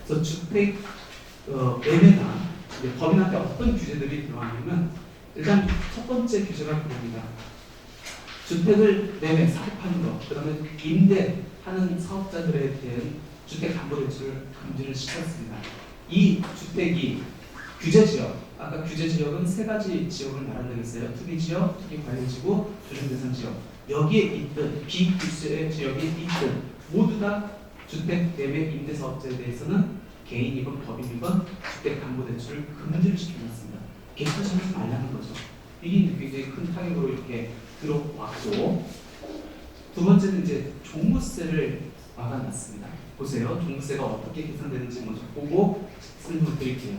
그래서 주택 매매나 법인한테 어떤 규제들이 들어가냐면 일단 첫 번째 규제가 그겁니다. 주택을 매매, 사업하는 것, 그다음에 임대하는 사업자들에 대한 주택담보대출을 금지를 시켰습니다. 이 주택이 규제지역, 아까 규제지역은 세 가지 지역을 말한 적이 있어요. 투기지역, 투기관리지구, 조정대상지역. 여기에 있든 비규제 지역에 있든 모두 다 주택 매매 임대사업자에 대해서는 개인이건 법인이건 주택담보대출을 금지를 시켜놨습니다. 개표하지 말라는 거죠. 이게 굉장히 큰 타격으로 이렇게 들어왔고, 두 번째는 이제 종부세를 막아놨습니다. 보세요. 종부세가 어떻게 계산되는지 먼저 보고 설명을 드릴게요.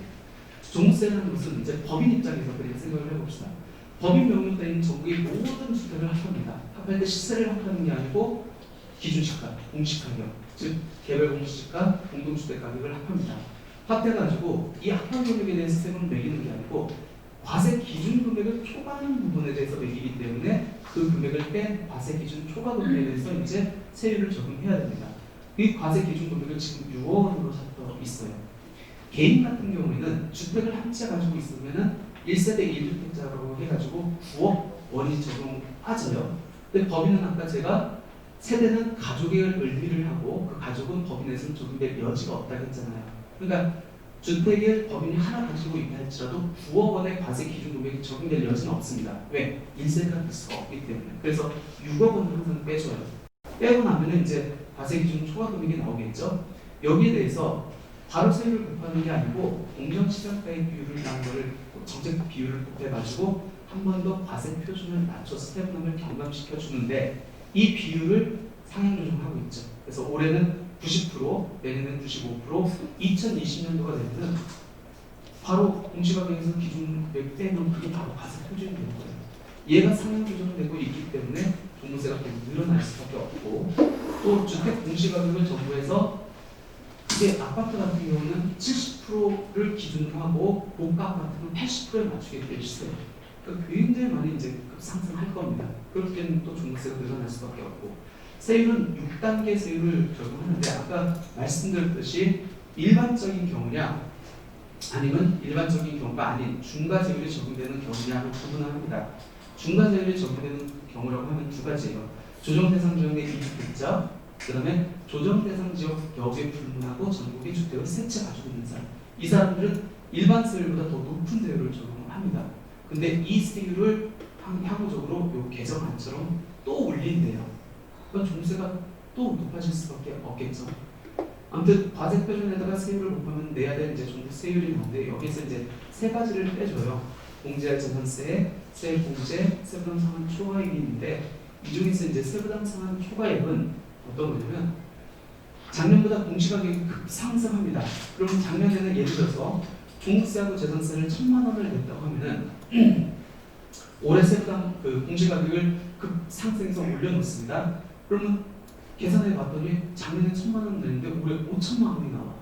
종부세라는 것은 이제 법인 입장에서 그렇게 생각을 해봅시다. 법인 명령 따위는 전국의 모든 주택을 합합니다. 합할 때 시세를 합하는 게 아니고 기준시가, 공시가격, 즉 개별 공시지가, 공동주택 가격을 합합니다. 합해가지고 이 합한 금액에 대해서 세금을 매기는 게 아니고 과세 기준 금액을 초과하는 부분에 대해서 매기기 때문에 그 금액을 뺀 과세 기준 초과 금액에 대해서 이제 세율을 적용해야 됩니다. 이 과세 기준 금액을 지금 6억 원으로 잡혀 있어요. 개인 같은 경우에는 주택을 한 채 가지고 있으면은 1세대 1주택자라고 해가지고 9억 원이 적용하져요. 근데 법인은 아까 제가 세대는 가족의 의미를 하고 그 가족은 법인에서는 적용될 여지가 없다고 했잖아요. 그러니까 주택을 법인이 하나 가지고 있다 할지라도 9억 원의 과세 기준 금액이 적용될 여지는 없습니다. 왜? 1세대가 될 수가 없기 때문에. 그래서 6억 원을 항상 빼줘요. 빼고 나면은 이제 과세 기준 초과 금액이 나오겠죠. 여기에 대해서 바로 세율을 곱하는 게 아니고 공정시장가액 비율을 나는 거를 정책 비율을 곱해가지고 한 번 더 과세 표준을 낮춰서 세분함을 경감시켜 주는데 이 비율을 상향 조정하고 있죠. 그래서 올해는 90%, 내년에는 95%, 2020년도가 되면은 바로 공시가격에서 기준 금액 빼면 그게 바로 과세 표준이 되는 거예요. 얘가 상향 조정되고 있기 때문에 종부세가 계속 늘어날 수밖에 없고, 또 주택 공시가격을 정부에서 이게 아파트 같은 경우는 70%를 기준으로 하고 고가 아파트는 80%에 맞추게 돼 있어요. 그러니까 굉장히 많이 이제 상승할 겁니다. 그럴 때는 또 종부세가 늘어날 수밖에 없고, 세율은 6단계 세율을 적용하는데 아까 말씀드렸듯이 일반적인 경우냐 아니면 일반적인 경우가 아닌 중과세율이 적용되는 경우냐로 구분을 합니다. 중과세율이 적용되는 경우라고 하면 두 가지예요. 조정대상 지역의 2주택자, 그 다음에 조정대상 지역 격에 불문하고 전국의 주택을 세 채 가지고 있는 사람. 이 사람들은 일반 세율보다 더 높은 세율을 적용합니다. 근데 이 세율을 향후적으로 요 개정안처럼 또 올린대요. 그럼 종부세가 또 높아질 수밖에 없겠죠. 아무튼 과세 표준에다가 세율을 곱하면 내야 될 이제 종부세율이 있는데 여기서 이제 세 가지를 빼줘요. 공제할 재산세, 세액공제, 세부담 상환 초과액이 있는데 이 중에서 이제 세부담 상환 초과액은 어떤 거냐면 작년보다 공시가격이 급상승합니다. 그러면 작년에는 예를 들어서 종부세하고 재산세를 1,000만 원을 냈다고 하면은 올해 세부담 공시가격을 급상승해서 올려놓습니다. 그러면 계산해 봤더니 작년에 1,000만 원 냈는데 올해 5천만 원이 나와.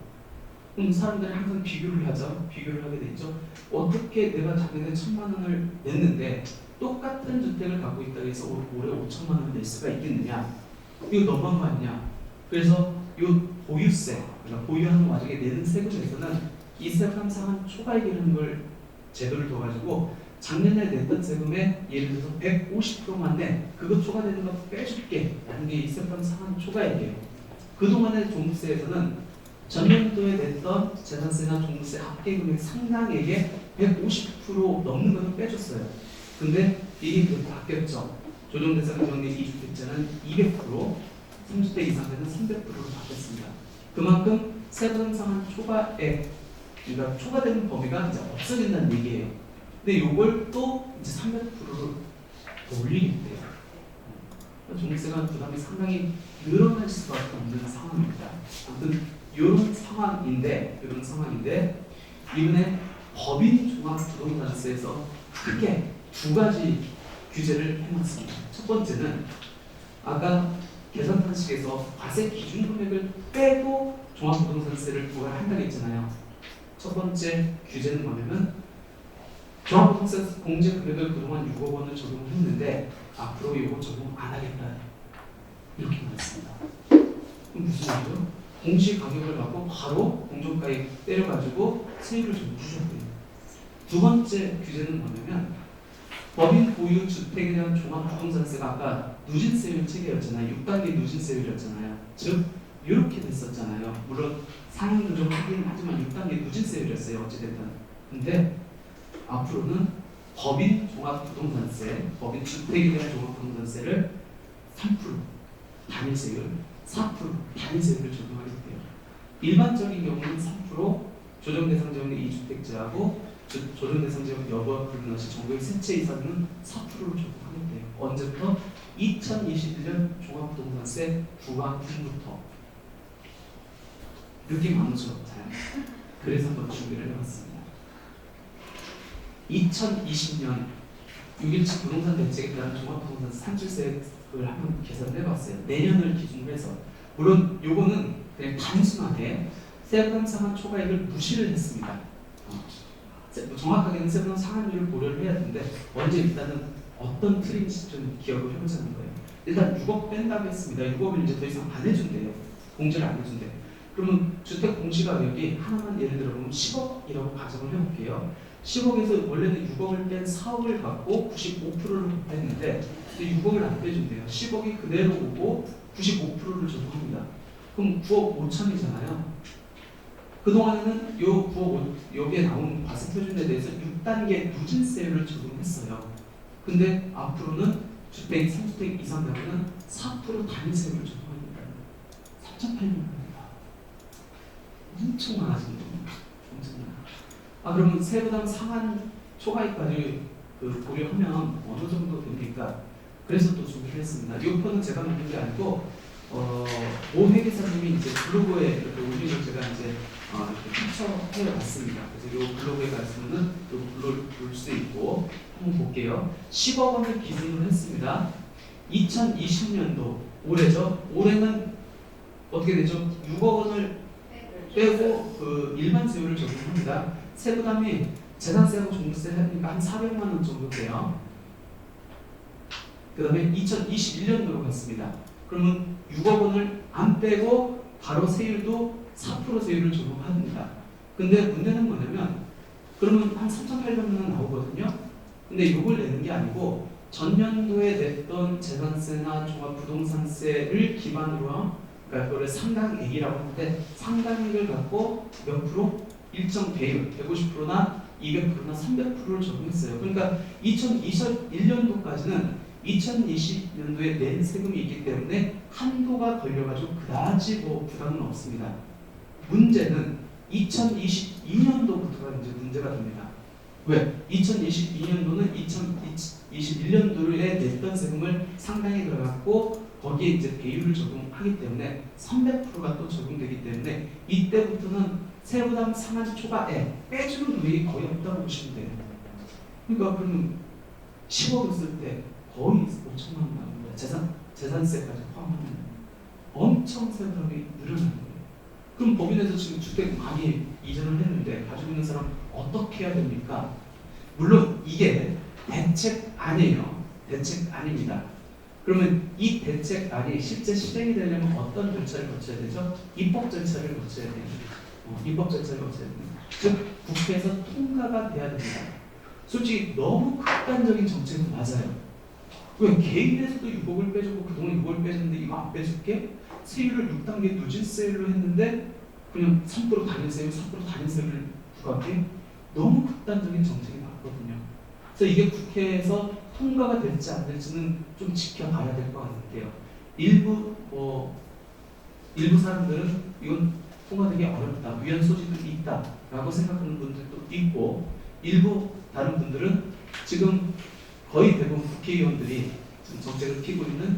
그럼 사람들이 항상 비교를 하죠. 비교를 하게 되죠. 어떻게 내가 작년에 1,000만 원을 냈는데 똑같은 주택을 갖고 있다고 해서 올해 5천만 원을 낼 수가 있겠느냐? 이거 너무한 거 아니냐? 그래서 이 보유세, 그러니까 보유하는 와중에 내는 세금에서는 이 세부담 상환 초과액이라는 걸 제도를 둬가지고 작년에 냈던 세금에 예를 들어서 150%만 내, 그거 초과되는 거 빼줄게 라는 게 이 세부담 상환 초과액이에요. 그동안의 종부세에서는 전년도에 냈던 재산세나 종부세 합계 금액 상당액의 150% 넘는 것을 빼줬어요. 근데 이게 바뀌었죠. 조정대상 지역의 2주택자는 200%, 30대 이상에는 300%로 바뀌었습니다. 그만큼 세부담 상환 초과액, 그러니까 초과되는 범위가 이제 없어진다는 얘기예요. 근데 이걸 또 이제 300%로 올리는데요. 종부세가 부담이 상당히 늘어날 수밖에 없는 상황입니다. 아무튼 이런 상황인데 이번에 법인 종합부동산세에서 크게 두 가지 규제를 해놨습니다. 첫 번째는 아까 계산 방식에서 과세 기준 금액을 빼고 종합부동산세를 부과한다고 했잖아요. 첫 번째 규제는 뭐냐면 종합부동산 공제 금액을 그동안 6억 원을 적용했는데 앞으로 이거 적용 안 하겠다 이렇게 말했습니다. 그럼 무슨 말이죠? 공시 가격을 갖고 바로 공정가에 때려가지고 세율을 좀 주셨대요. 두 번째 규제는 뭐냐면 법인 보유 주택에 대한 종합부동산세가 아까 누진세율 체계였잖아요. 6단계 누진세율이었잖아요. 즉 이렇게 됐었잖아요. 물론 상향 조정하긴 하지만 6단계 누진세율이었어요. 어찌됐든. 근데 앞으로는 법인 종합부동산세, 법인 주택에 대한 종합부동산세를 3% 단위세율, 4% 단위세율을 적용하겠대요. 일반적인 경우는 3% 조정 대상 지역의 2주택자하고 조정 대상 지역 여부와 불문하시 정부의 세채 이상은 4%를 적용하겠대요. 언제부터? 2021년 종합부동산세 부과 후부터. 느낌 안 오죠? 잘. 그래서 한번 준비를 해봤습니다. 2020년 6.17 부동산 대책에 따른 종합부동산 상출세를 한번 계산을 해봤어요. 내년을 기준으로 해서. 물론 요거는 그냥 단순하게 세부담 상한 초과액을 무시를 했습니다. 정확하게는 세부담 상한율을 고려를 해야 되는데 먼저 일단은 어떤 틀인지 좀 기억을 해보자는 거예요. 일단 6억 뺀다고 했습니다. 6억을 이제 더 이상 안 해준대요. 공제를 안 해준대요. 그러면 주택 공시가격이 하나만 예를 들어보면 10억이라고 가정을 해볼게요. 10억에서 원래는 6억을 뺀 4억을 갖고 95%를 곱했는데 6억을 안 빼준대요. 10억이 그대로 오고 95%를 적용합니다. 그럼 9억 5천이잖아요. 그동안에는 요 9억 여기에 나온 과세 표준에 대해서 6단계 누진세율을 적용했어요. 근데 앞으로는 주택 3주택 이상 되면 4% 단위세율을 적용합니다. 3,800원. 엄청 많아진 겁니다. 엄청 많아. 그러면 세부담 상한 초과액까지 고려하면 어느 정도 됩니까? 그래서 또 준비를 했습니다. 이 표는 제가 만든 게 아니고 오 회계사님이 이제 블로그에 이렇게 올린 걸 제가 이제 이렇게 캡처해봤습니다. 그래서 이 블로그에 가시면은 이 블로그를 볼 수 있고 한번 볼게요. 10억 원을 기준으로 했습니다. 2020년도 올해죠. 올해는 어떻게 되죠? 6억 원을 빼고 일반 세율을 적용합니다. 세부담이 재산세하고 종부세 하니까 한 400만 원 정도 돼요. 그 다음에 2021년도로 갔습니다. 그러면 6억 원을 안 빼고 바로 세율도 4% 세율을 적용합니다. 근데 문제는 뭐냐면 그러면 한 3,800만 원 나오거든요. 근데 이걸 내는 게 아니고 전년도에 냈던 재산세나 종합부동산세를 기반으로 그러니까 그걸 상당액이라고 하는데 상당액을 갖고 몇 프로? 일정 배율 150%나 200%나 300%를 적용했어요. 그러니까 2021년도까지는 2020년도에 낸 세금이 있기 때문에 한도가 걸려가지고 그다지 뭐 부담은 없습니다. 문제는 2022년도부터가 이제 문제가 됩니다. 왜? 2022년도는 2021년도에 냈던 세금을 상당히 들어갔고 거기에 이제 배율을 적용하기 때문에 300%가 또 적용되기 때문에 이때부터는 세부담 상한 초과액 빼주는 금액이 거의 없다고 보시면 돼요. 그러니까 그러면 10억 쓸 때 거의 5천만 원 나오는 거예요. 재산세까지 포함하면 엄청 세부담이 늘어나는 거예요. 그럼 법인에서 지금 주택 많이 이전을 했는데 가지고 있는 사람 어떻게 해야 됩니까? 물론 이게 대책안이에요. 대책안입니다. 그러면 이 대책안이 실제 실행이 되려면 어떤 절차를 거쳐야 되죠? 입법 절차를 거쳐야 돼요. 입법 절차를 거쳐야 됩니다. 즉 국회에서 통과가 돼야 됩니다. 솔직히 너무 극단적인 정책은 맞아요. 왜 개인에서도 6억을 빼주고 그동안 6억을 빼줬는데 이거 안 빼줄게? 세율을 6단계 누진세율로 했는데 그냥 3% 단위세율, 4% 단위세율을 부과하게? 너무 극단적인 정책이 맞거든요. 그래서 이게 국회에서 통과가 될지 안 될지는 좀 지켜봐야 될 것 같은데요. 일부 사람들은 이건 통과되기 어렵다, 위헌 소지도 있다라고 생각하는 분들도 있고, 일부 다른 분들은 지금 거의 대부분 국회의원들이 지금 정책을 피고 있는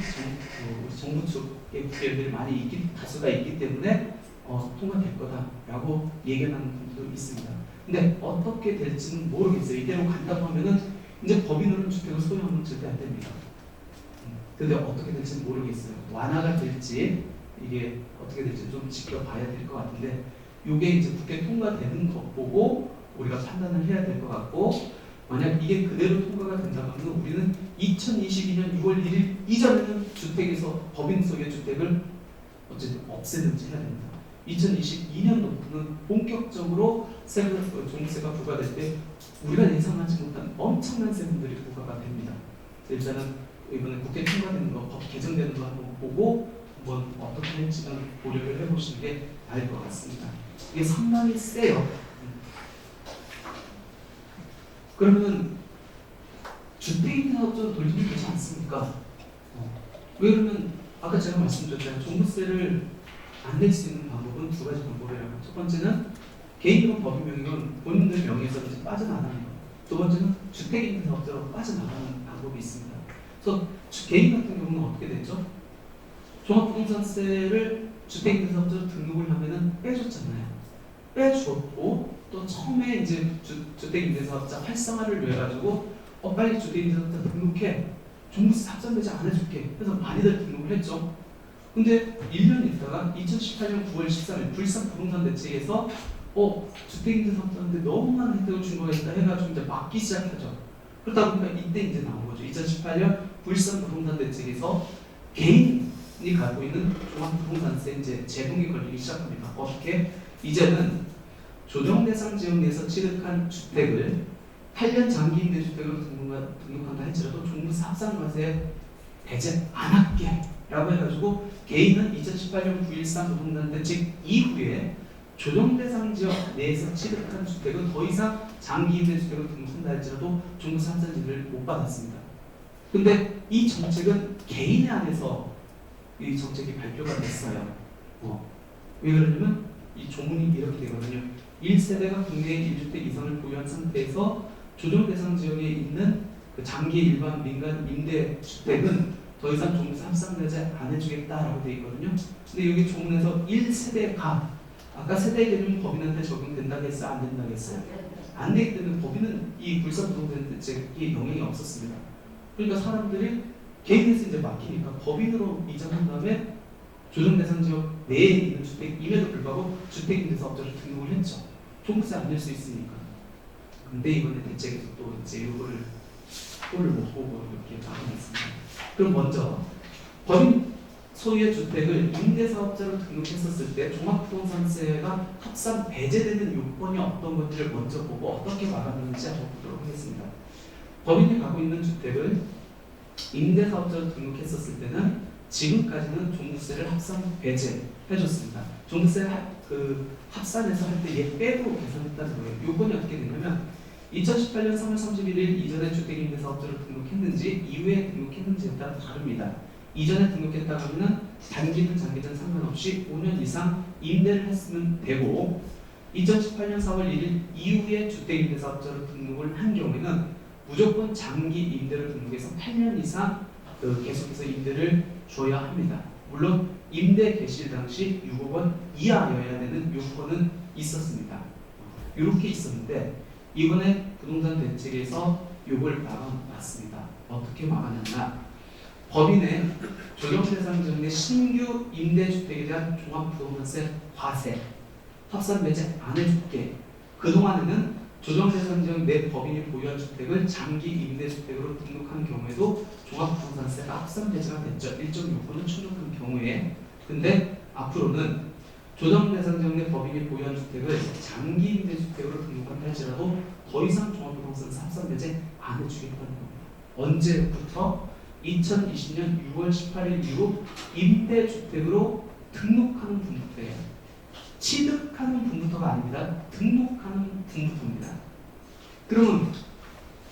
정부 쪽의 국회의원들이 많이 다수가 있기 때문에 통과될 거다라고 예견하는 분들도 있습니다. 근데 어떻게 될지는 모르겠어요. 이대로 간다고 하면은 이제 법인으로는 주택을 소유하면 절대 안 됩니다. 근데 어떻게 될지는 모르겠어요. 완화가 될지 이게 어떻게 될지 좀 지켜봐야 될 것 같은데 이게 이제 국회 통과되는 것 보고 우리가 판단을 해야 될 것 같고, 만약 이게 그대로 통과가 된다면 우리는 2022년 6월 1일 이전에는 주택에서 법인 속의 주택을 어쨌든 없애든지 해야 됩니다. 2022년도부터는 본격적으로 종부세가 부과될 때 우리가 예상하지 못한 엄청난 세금들이 부과가 됩니다. 일단은 이번에 국회 통과되는 거, 법 개정되는 거 한번 보고 한번 어떻게 할지는 고려를 해보시는 게 나을 것 같습니다. 이게 상당히 세요. 그러면 주택임대사업자로 돌리면 되지 않습니까? 왜 그러면 아까 제가 말씀드렸잖아요. 종부세를 안 낼 수 있는 방법은 두 가지 방법이라고. 첫 번째는 개인이건 법인명의건 본인들 명의에서 이제 빠져나가는 것. 두 번째는 주택임대사업자로 빠져나가는 방법이 있습니다. 그래서 개인 같은 경우는 어떻게 되죠? 종합부동산세를 주택임대사업자로 등록을 하면은 빼줬잖아요. 빼주었고 또 처음에 이제 주택임대사업자 활성화를 위해 가지고 빨리 주택임대사업자 등록해. 종부세 합산되지 않아줄게. 그래서 많이들 등록을 했죠. 근데 1년 있다가 2018년 9월 13일 불산 부동산 대책에서 주택임대사업자한테 너무 많은 혜택을 준 거가 있다 해가지고 이제 막기 시작하죠. 그러다 보니까 이때 이제 나온 거죠. 2018년 불산 부동산 대책에서 개인이 갖고 있는 종합부동산세 이제 제동이 걸리기 시작합니다. 어떻게? 이제는 조정대상 지역 내에서 취득한 주택을 8년 장기 임대주택으로 등록한다 할지라도 종부세 합산과세 배제 안 할게 라고 해가지고 개인은 2018년 9.13 부동산 대책 이후에 조정대상 지역 내에서 취득한 주택은 더 이상 장기 임대주택으로 등록한다 할지라도 종부세 합산제를 못 받았습니다. 근데 이 정책은 개인에 한해서 이 정책이 발표가 됐어요. 왜 그러냐면 이 조문이 이렇게 되거든요. 1세대가 국내에 1주택 이상을 보유한 상태에서 조정대상 지역에 있는 그 장기 일반 민간 임대 주택은 더 이상 종부세 합산되지 안 해주겠다라고 되어 있거든요. 근데 여기 조문에서 1세대가 아까 세대 개념 법인한테 적용된다고 했어요? 안 된다고 했어요? 안 되기 때문에 법인은 이 불산부동산 대책에 영향이 없었습니다. 그러니까 사람들이 개인에서 이제 막히니까 법인으로 이전한 다음에 조정대상 지역 내에 있는 주택임에도 불구하고 주택임대사업자로 등록을 했죠. 종부세 안 낼 수 있으니까. 근데 이번에 대책에서 또 이제 이거를 꼴을 못 보고 이렇게 나타났습니다. 그럼 먼저 법인 소유의 주택을 임대사업자로 등록했었을 때 종합부동산세가 합산 배제되는 요건이 어떤 것들을 먼저 보고 어떻게 막았는지 한번 보도록 하겠습니다. 법인이 갖고 있는 주택을 임대사업자로 등록했었을 때는 지금까지는 종부세를 합산 배제해줬습니다. 종부세 합산해서 할 때 얘 빼고 계산했다는 거예요. 요건이 어떻게 되냐면 2018년 3월 31일 이전에 주택임대사업자로 등록했는지 이후에 등록했는지에 따라 다릅니다. 이전에 등록했다고 하면 단기든 장기든 상관없이 5년 이상 임대를 했으면 되고 2018년 4월 1일 이후에 주택임대사업자로 등록을 한 경우에는 무조건 장기 임대를 등록해서 8년 이상 계속해서 임대를 줘야 합니다. 물론 임대 개시 당시 6억 원 이하여야 되는 요건은 있었습니다. 이렇게 있었는데 이번에 부동산 대책에서 요걸 막아놨습니다. 어떻게 막아놨나? 법인의 조정대상 지역 내 신규 임대주택에 대한 종합부동산세 과세 합산 배제 안 해줄게. 그동안에는 조정대상 지역 내 법인이 보유한 주택을 장기 임대주택으로 등록한 경우에도 종합부동산세가 합산 배제가 됐죠. 일정 요건을 충족한 경우에. 근데 앞으로는 조정대상 지역 내 법인이 보유한 주택을 장기 임대주택으로 등록한다 할지라도 더 이상 종합부동산세 합산 배제 안 해주겠다는 겁니다. 언제부터? 2020년 6월 18일 이후 임대주택으로 등록하는 분부터예요. 취득하는 분부터가 아닙니다. 등록하는 분부터입니다. 그러면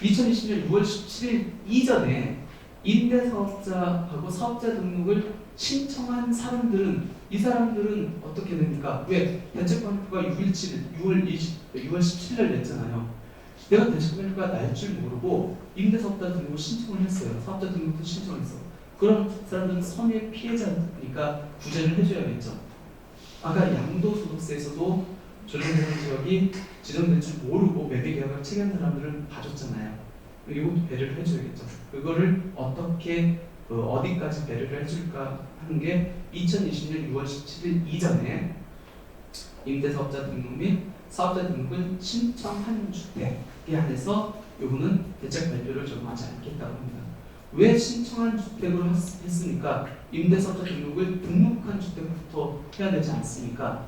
2020년 6월 17일 이전에 임대사업자하고 사업자 등록을 신청한 사람들은 이 사람들은 어떻게 됩니까? 왜? 대책발표가 6월 17일 날 냈잖아요. 내가 대책발표가 날 줄 모르고 임대사업자 등록을 신청을 했어요. 사업자 등록도 신청했어. 그럼 사람들은 선의 피해자니까 구제를 해줘야겠죠. 아까 양도소득세에서도 조정대상 지역이 지정될 줄 모르고 매매계약을 체결한 사람들은 봐줬잖아요. 이것도 배려를 해줘야겠죠. 그거를 어떻게 어디까지 배려를 해줄까 하는 게 2020년 6월 17일 이전에 임대사업자 등록 및 사업자 등록을 신청한 주택에 한해서 요거는 대책 발표를 적용하지 않겠다고 합니다. 왜 신청한 주택으로 했습니까? 임대사업자 등록을 등록한 주택부터 해야 되지 않습니까?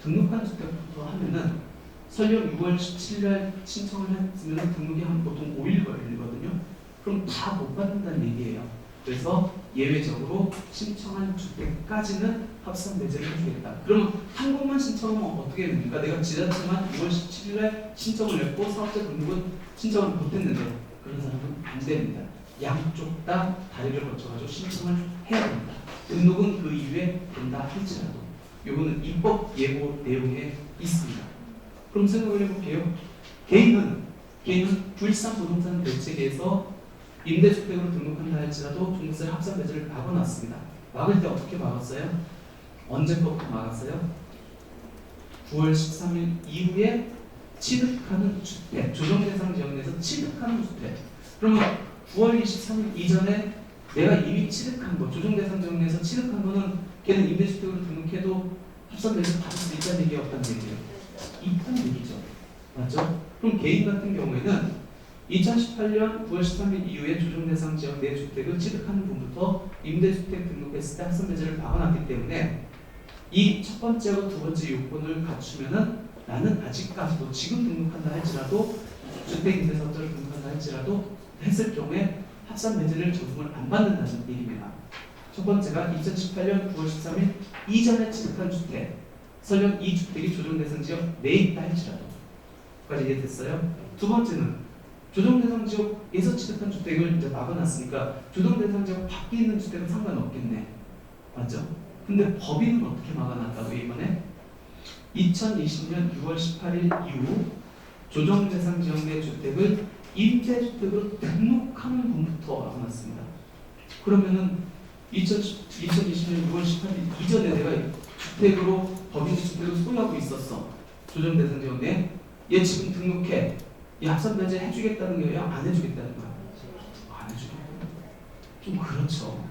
등록한 주택부터 하면은 설령 6월 17일 신청을 했으면 등록이 한 보통 5일 걸리거든요. 그럼 다 못 받는다는 얘기예요. 그래서 예외적으로 신청한 주택까지는 합산 배제를 해주겠다. 그러면 한 곳만 신청하면 어떻게 됩니까? 내가 지자체만 6월 17일에 신청을 했고 사업자 등록은 신청을 못했는데 그런 사람은 안 됩니다. 양쪽 다 다리를 거쳐가지고 신청을 해야 됩니다. 등록은 그 이후에 된다 할지라도 이거는 입법 예고 내용에 있습니다. 그럼 생각을 해볼게요. 개인은 부일산 부동산 대책에서 임대주택으로 등록한다 할지라도 종부세 합산 배제를 막아놨습니다. 막을 때 어떻게 막았어요? 언제부터 막았어요? 9월 13일 이후에 취득하는 주택, 조정 대상 지역 내에서 취득하는 주택. 그러면 9월 23일 이전에 내가 이미 취득한 거, 조정 대상 지역 내에서 취득한 거는 걔는 임대주택으로 등록해도 합산 배제 받을 수 있다는 얘기 없다는 얘기예요. 있다는 얘기죠. 맞죠? 그럼 개인 같은 경우에는 2018년 9월 13일 이후에 조정 대상 지역 내 주택을 취득하는 분부터 임대주택 등록했을 때 합산 배제를 막아놨기 때문에 이 첫 번째와 두 번째 요건을 갖추면은 나는 아직까지도 지금 등록한다 할지라도 주택임대사업자를 등록한다 할지라도 했을 경우에 합산 배제를 적용을 안 받는다는 얘기입니다. 첫 번째가 2018년 9월 13일 이전에 취득한 주택, 설령 이 주택이 조정 대상 지역 내에 있다 할지라도 까지 이해됐어요? 두 번째는 조정 대상 지역에서 취득한 주택을 이제 막아놨으니까 조정 대상 지역 밖에 있는 주택은 상관없겠네. 맞죠? 근데 법인은 어떻게 막아놨다고 이번에? 2020년 6월 18일 이후 조정 대상 지역 내 주택을 임대주택으로 등록하는 분부터 막아놨습니다. 그러면은 2020년 6월 18일 이전에 내가 주택으로 법인 주택을 소유하고 있었어. 조정 대상 지역 내. 얘 지금 등록해. 이 합산 배제 해주겠다는 거예요? 안 해주겠다는 거야? 안 해주겠다. 좀 그렇죠.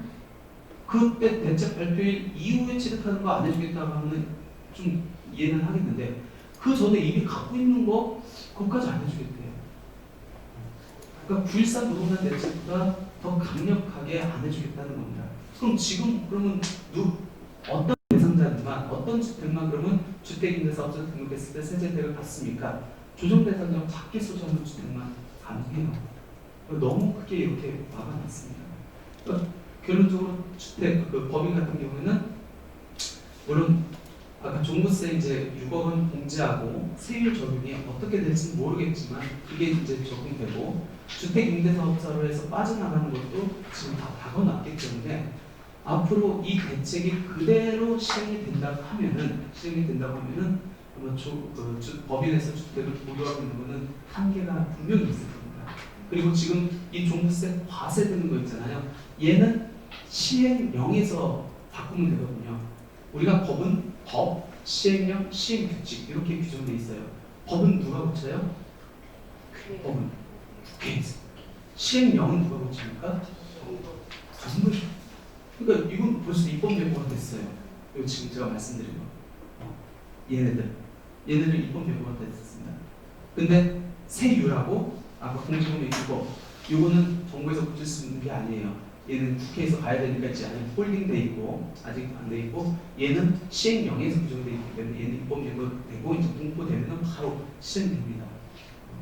그때 대책 발표일 이후에 취득하는 거 안 해주겠다고 하면 좀 이해는 하겠는데 그 전에 이미 갖고 있는 거 그것까지 안 해주겠대요. 그러니까 9.13 부동산 대책보다 더 강력하게 안 해주겠다는 겁니다. 그럼 지금 그러면 어떤 대상자들만 어떤 주택만 그러면 주택임대사업자 등록했을 때 세제 혜택을 받습니까? 조정 대상자는 밖에 소지하는 주택만 가능해요. 너무 크게 이렇게 막아놨습니다. 그러니까 결론적으로 주택 그 법인 같은 경우에는 물론 아까 종부세 이제 6억 원 공제하고 세율 적용이 어떻게 될지는 모르겠지만 그게 이제 적용되고 주택 임대사업자로 해서 빠져나가는 것도 지금 다 박아놨기 때문에 앞으로 이 대책이 그대로 시행이 된다고 하면은 아마 법인에서 주택을 보유하고 있는 것은 한계가 분명히 있을 겁니다. 그리고 지금 이 종부세 과세되는 거 있잖아요. 얘는 시행령에서 바꾸면 되거든요. 우리가 법은 법, 시행령, 시행규칙 이렇게 규정돼 있어요. 법은 누가 고쳐요? 법은 국회에서. 시행령은 누가 고칩니까? 정부. 그러니까 이건 벌써 입법 예고가 됐어요. 이거 지금 제가 말씀드린 거. 얘네들은 입법 예고가 됐습니다. 근데 세율하고 아까 공제금액 이거 요거는 정부에서 고칠 수 있는 게 아니에요. 얘는 국회에서 가야 되니까 아직 홀딩돼 있고 아직 안 돼 있고 얘는 시행령에서 규정돼 있기 때문에 얘는 입법 예고 되고 이제 공포되면 바로 실행됩니다.